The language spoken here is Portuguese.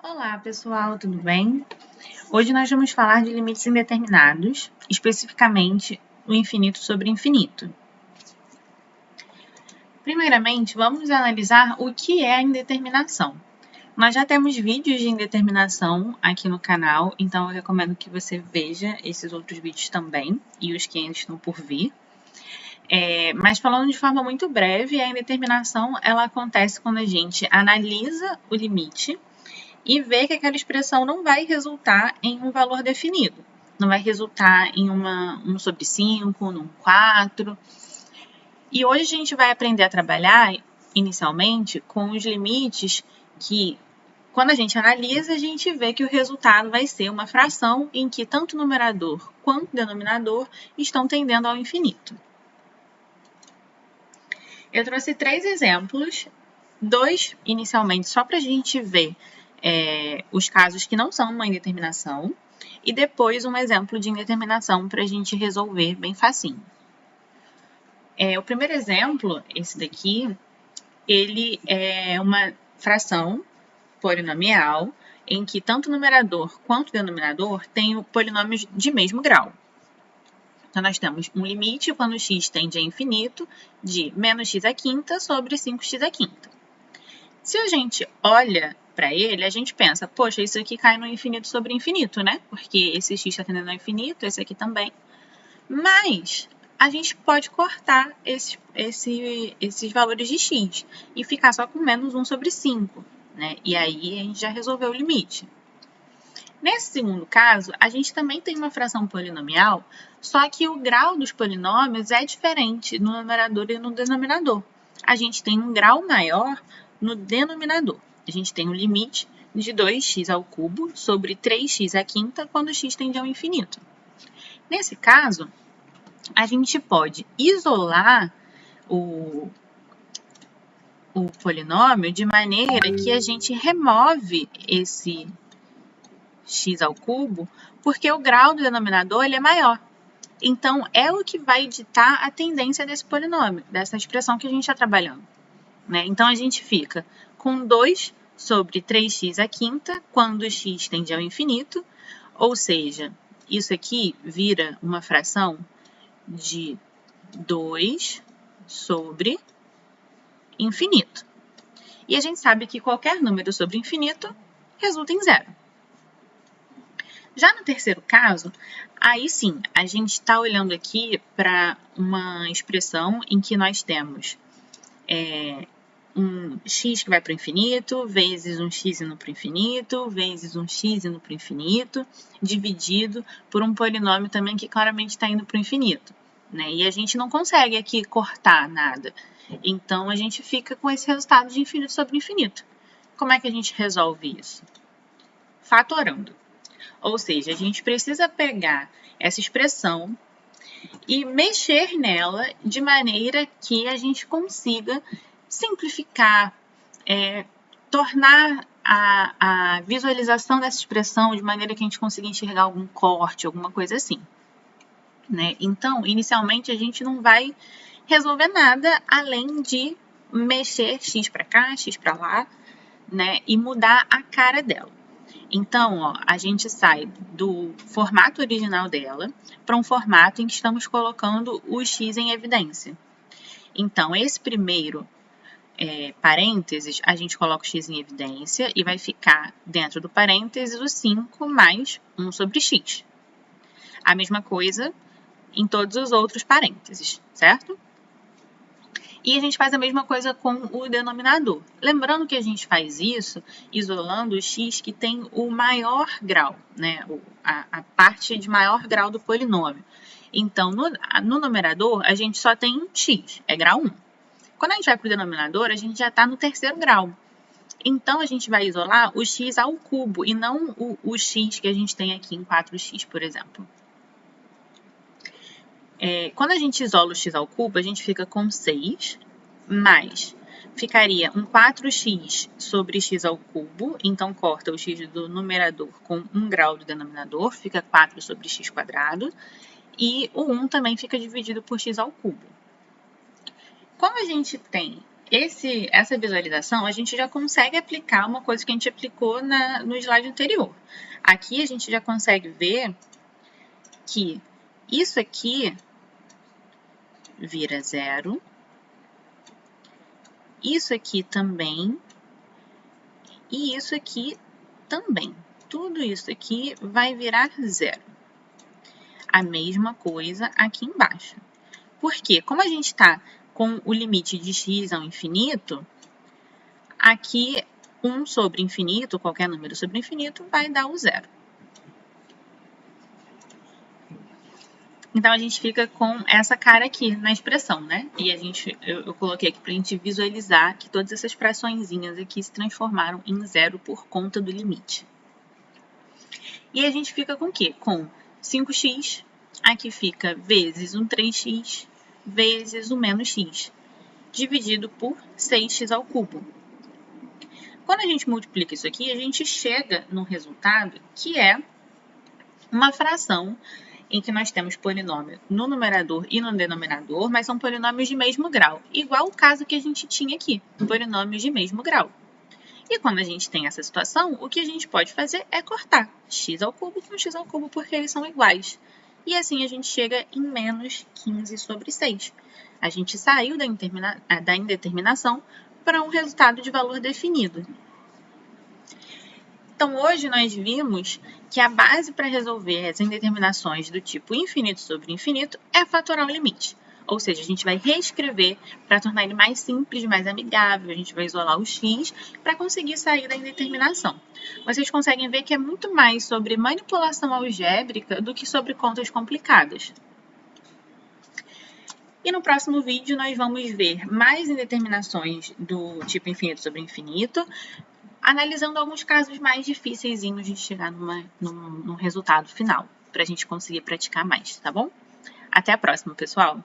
Olá, pessoal, tudo bem? Hoje nós vamos falar de limites indeterminados, especificamente o infinito sobre infinito. Primeiramente, vamos analisar o que é a indeterminação. Nós já temos vídeos de indeterminação aqui no canal, então eu recomendo que você veja esses outros vídeos também e os que ainda estão por vir. Mas falando de forma muito breve, a indeterminação ela acontece quando a gente analisa o limite e ver que aquela expressão não vai resultar em um valor definido. Não vai resultar em 1 sobre 5, num 4. E hoje a gente vai aprender a trabalhar, inicialmente, com os limites que, quando a gente analisa, a gente vê que o resultado vai ser uma fração em que tanto o numerador quanto o denominador estão tendendo ao infinito. Eu trouxe 3 exemplos, 2 inicialmente só para a gente ver os casos que não são uma indeterminação, e depois um exemplo de indeterminação para a gente resolver bem facinho. O primeiro exemplo, esse daqui, ele é uma fração polinomial em que tanto o numerador quanto o denominador têm polinômios de mesmo grau. Então, nós temos um limite quando x tende a infinito de menos x à quinta sobre 5x à quinta. Se a gente olha para ele, a gente pensa, poxa, isso aqui cai no infinito sobre infinito, né? Porque esse x está tendendo ao infinito, esse aqui também. Mas a gente pode cortar esses valores de x e ficar só com menos 1 sobre 5, né? E aí a gente já resolveu o limite. Nesse segundo caso, a gente também tem uma fração polinomial, só que o grau dos polinômios é diferente no numerador e no denominador. A gente tem um grau maior no denominador. A gente tem um limite de 2x ao cubo sobre 3x à quinta quando x tende ao infinito. Nesse caso, a gente pode isolar o polinômio de maneira que a gente remove esse x ao cubo, porque o grau do denominador ele é maior. Então, é o que vai ditar a tendência desse polinômio, dessa expressão que a gente está trabalhando, né? Então, a gente fica com 2 sobre 3x à quinta, quando x tende ao infinito, ou seja, isso aqui vira uma fração de 2 sobre infinito. E a gente sabe que qualquer número sobre infinito resulta em zero. Já no terceiro caso, aí sim, a gente está olhando aqui para uma expressão em que nós temos um x que vai para o infinito, vezes um x indo para o infinito, vezes um x indo para o infinito, dividido por um polinômio também que claramente está indo para o infinito, né? E a gente não consegue aqui cortar nada. Então, a gente fica com esse resultado de infinito sobre infinito. Como é que a gente resolve isso? Fatorando. Ou seja, a gente precisa pegar essa expressão e mexer nela de maneira que a gente consiga simplificar, tornar a visualização dessa expressão de maneira que a gente consiga enxergar algum corte, alguma coisa assim, né? Então, inicialmente, a gente não vai resolver nada além de mexer x para cá, x para lá, né? E mudar a cara dela. Então, ó, a gente sai do formato original dela para um formato em que estamos colocando o x em evidência. Então, esse primeiro parênteses, a gente coloca o x em evidência e vai ficar dentro do parênteses o 5 mais 1 sobre x. A mesma coisa em todos os outros parênteses, certo? E a gente faz a mesma coisa com o denominador. Lembrando que a gente faz isso isolando o x que tem o maior grau, né? A parte de maior grau do polinômio. Então, no numerador, a gente só tem um x, é grau 1. Quando a gente vai para o denominador, a gente já está no terceiro grau. Então, a gente vai isolar o x ao cubo e não o x que a gente tem aqui em 4x, por exemplo. Quando a gente isola o x ao cubo, a gente fica com 6, mais ficaria um 4x sobre x ao cubo, então corta o x do numerador com 1 grau do denominador, fica 4 sobre x quadrado, e o 1 também fica dividido por x ao cubo. Como a gente tem essa visualização, a gente já consegue aplicar uma coisa que a gente aplicou no slide anterior. Aqui a gente já consegue ver que isso aqui vira 0, isso aqui também, e isso aqui também. Tudo isso aqui vai virar 0. A mesma coisa aqui embaixo. Por quê? Como a gente está com o limite de x ao infinito, aqui 1 sobre infinito, qualquer número sobre infinito, vai dar o 0. Então, a gente fica com essa cara aqui na expressão, né? E eu coloquei aqui para a gente visualizar que todas essas fraçõezinhas aqui se transformaram em 0 por conta do limite. E a gente fica com o quê? Com 5x, aqui fica vezes um 3x, vezes o menos x, dividido por 6x ao cubo. Quando a gente multiplica isso aqui, a gente chega no resultado que é uma fração em que nós temos polinômio no numerador e no denominador, mas são polinômios de mesmo grau, igual o caso que a gente tinha aqui, polinômios de mesmo grau. E quando a gente tem essa situação, o que a gente pode fazer é cortar x ao cubo com x ao cubo, porque eles são iguais. E assim a gente chega em menos 15 sobre 6. A gente saiu da indeterminação para um resultado de valor definido. Então, hoje nós vimos que a base para resolver as indeterminações do tipo infinito sobre infinito é fatorar o limite. Ou seja, a gente vai reescrever para tornar ele mais simples, mais amigável, a gente vai isolar os x para conseguir sair da indeterminação. Vocês conseguem ver que é muito mais sobre manipulação algébrica do que sobre contas complicadas. E no próximo vídeo nós vamos ver mais indeterminações do tipo infinito sobre infinito, analisando alguns casos mais difíceis de chegar num resultado final, para a gente conseguir praticar mais, tá bom? Até a próxima, pessoal!